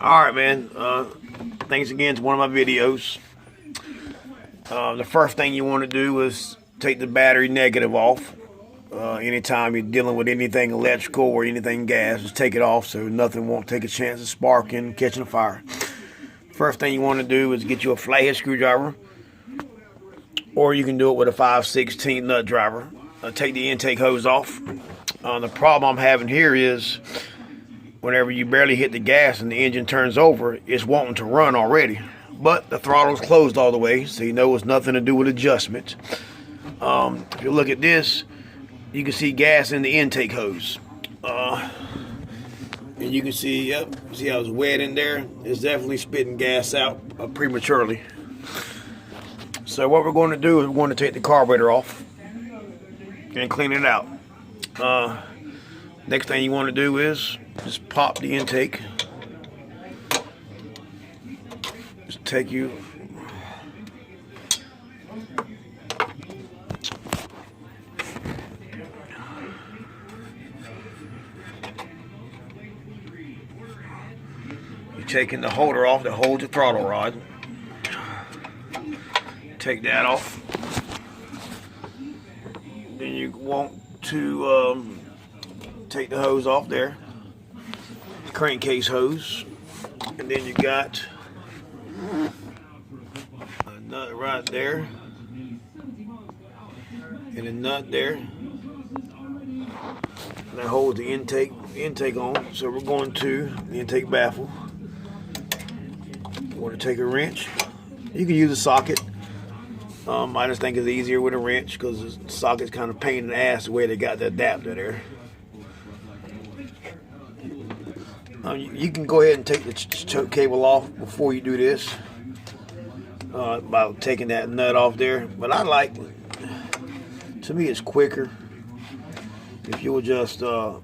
Alright, man. Thanks again to one of my videos. The first thing you want to do is take the battery negative off. Anytime you're dealing with anything electrical or anything gas, just take it off so nothing won't take a chance of sparking, catching a fire. First thing you want to do is get you a flathead screwdriver, or you can do it with a 5/16 nut driver. Take the intake hose off. The problem I'm having here is whenever you barely hit the gas and the engine turns over, it's wanting to run already. But the throttle's closed all the way, so you know it's nothing to do with adjustment. If you look at this, you can see gas in the intake hose. And you can see, see how it's wet in there? It's definitely spitting gas out prematurely. So what we're going to do is we're going to take the carburetor off and clean it out. Next thing you want to do is just pop the intake. Just take you taking the holder off that holds your throttle rod. Take that off. Then you want to take the hose off there, crankcase hose, and then you got a nut right there and a nut there that holds the intake on. So we're going to the intake baffle. You want to take a wrench. You can use a socket. I just think it's easier with a wrench because the socket's kind of pain in the ass the way they got the adapter there. You can go ahead and take the choke cable off before you do this by taking that nut off there. But to me it's quicker if you'll just, I'll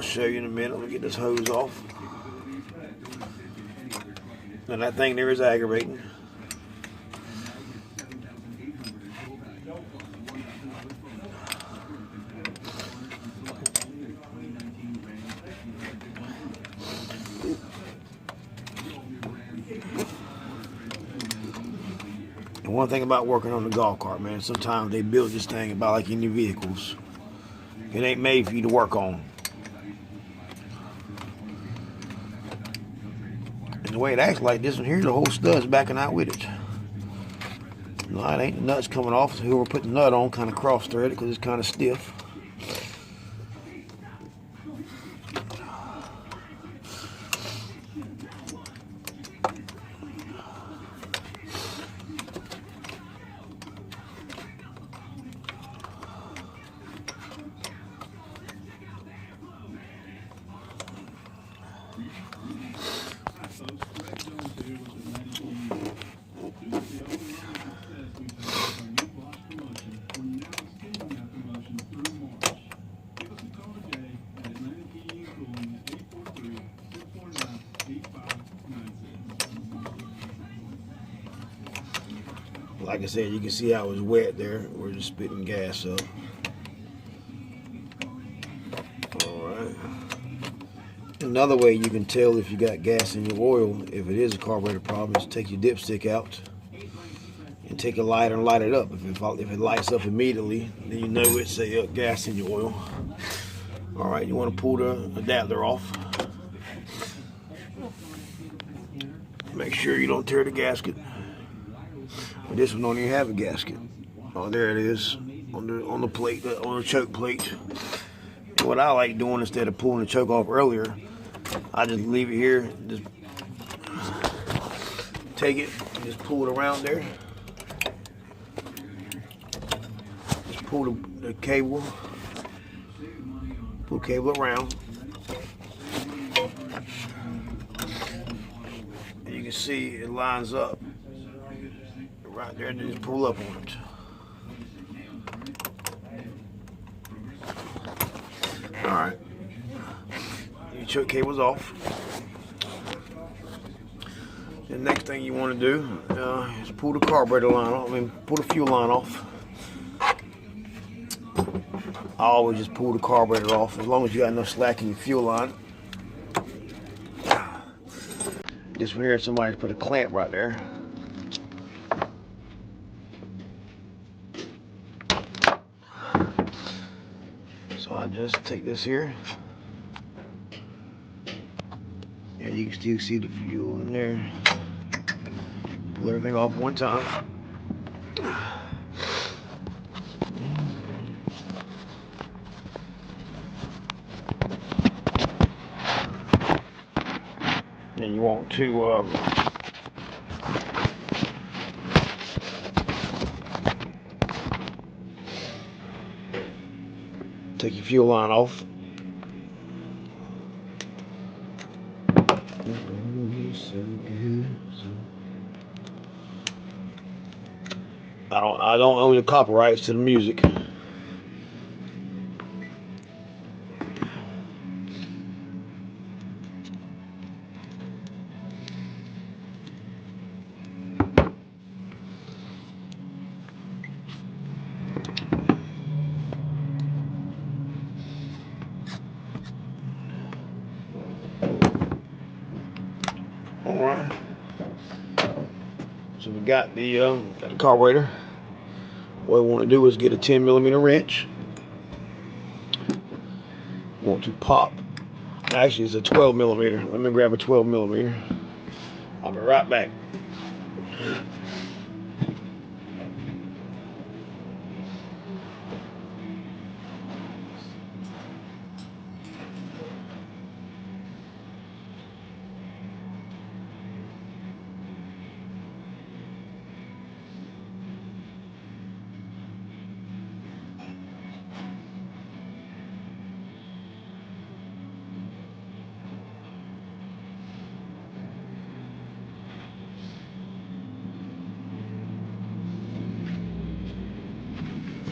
show you in a minute. Let me get this hose off. And that thing there is aggravating. And one thing about working on the golf cart, man, sometimes they build this thing about like any vehicles. It ain't made for you to work on. The way it acts like this one here, the whole stud's backing out with it. No, it ain't the nuts coming off. So whoever put the nut on kind of cross-threaded because it's kind of stiff. Like I said, you can see how it's wet there. We're just spitting gas up. Alright. Another way you can tell if you got gas in your oil, if it is a carburetor problem, is take your dipstick out and take a lighter and light it up. If it lights up immediately, then you know it's a gas in your oil. Alright, you want to pull the adapter off. Make sure you don't tear the gasket. This one don't even have a gasket. Oh, there it is on the plate, on the choke plate. And what I like doing instead of pulling the choke off earlier, I just leave it here, just take it, and just pull it around there. Just pull the cable, pull the cable around. And you can see it lines up right there, and just pull up on it. Alright. Your choke cable's off. The next thing you want to do is pull the carburetor line off. Pull the fuel line off. I always just pull the carburetor off as long as you got enough slack in your fuel line. This one here, somebody put a clamp right there. So I just take this here. Yeah, you can still see the fuel in there. Pull everything off one time. Then you want to take your fuel line off. I don't own the copyrights to the music. Alright. So we got the carburetor. What we want to do is get a 10mm wrench. Want to pop. Actually, it's a 12mm. Let me grab a 12mm. I'll be right back.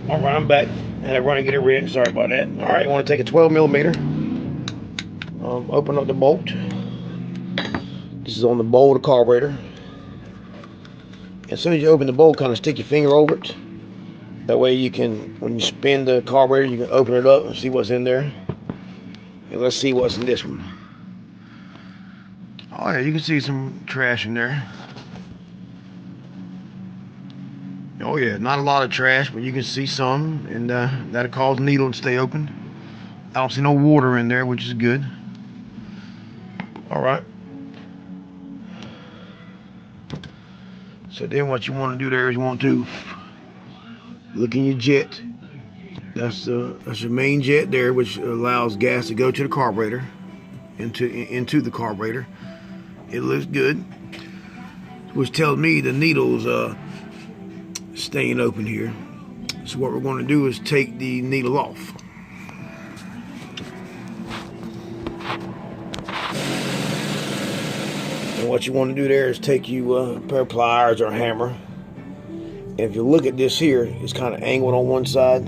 Alright, I'm back. I had to run and get a wrench. Sorry about that. Alright, you want to take a 12mm. Open up the bolt. This is on the bowl of the carburetor. As soon as you open the bowl, kind of stick your finger over it. That way you can, when you spin the carburetor, you can open it up and see what's in there. And let's see what's in this one. Oh yeah, you can see some trash in there. Oh yeah, not a lot of trash, but you can see some, and that'll cause the needle to stay open. I don't see no water in there, which is good. Alright. So then what you want to do there is you want to look in your jet. That's your main jet there, which allows gas to go to the carburetor, into the carburetor. It looks good, which tells me the needle's staying open here. So what we're going to do is take the needle off. And what you want to do there is take you a pair of pliers or a hammer. And if you look at this here, it's kind of angled on one side.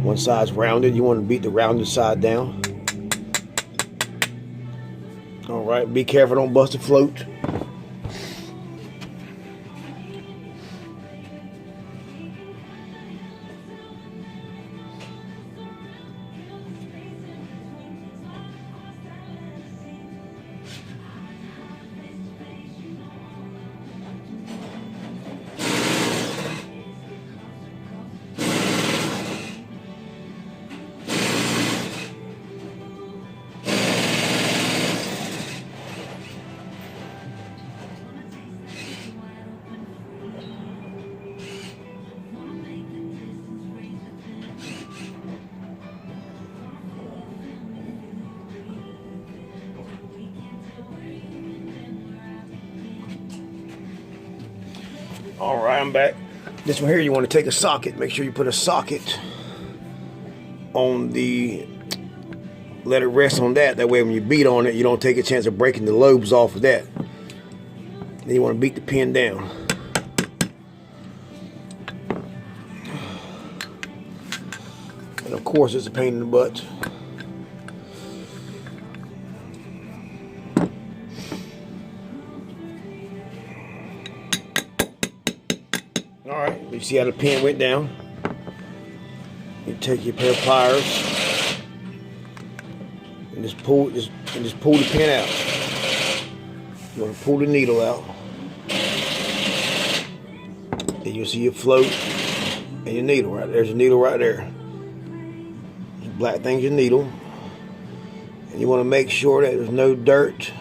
One side's rounded. You want to beat the rounded side down. Alright, be careful, don't bust a float. Alright, I'm back. This one here, you want to take a socket. Make sure you put a socket on the, let it rest on that. That way when you beat on it, you don't take a chance of breaking the lobes off of that. Then you want to beat the pin down. And of course, it's a pain in the butt. Alright, you see how the pin went down? You take your pair of pliers and just pull the pin out. You want to pull the needle out. And you'll see your float and your needle right there. There's a needle right there. The black thing's your needle. And you want to make sure that there's no dirt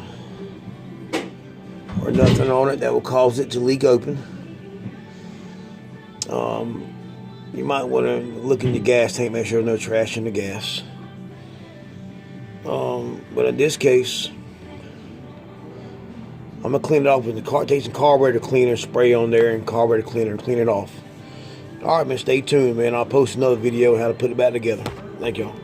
or nothing on it that will cause it to leak open. You might want to look in your gas tank, make sure there's no trash in the gas. But in this case, I'm going to clean it off with the car. Take some carburetor cleaner, spray on there, and carburetor cleaner, and clean it off. Alright, man, stay tuned, man. I'll post another video on how to put it back together. Thank y'all.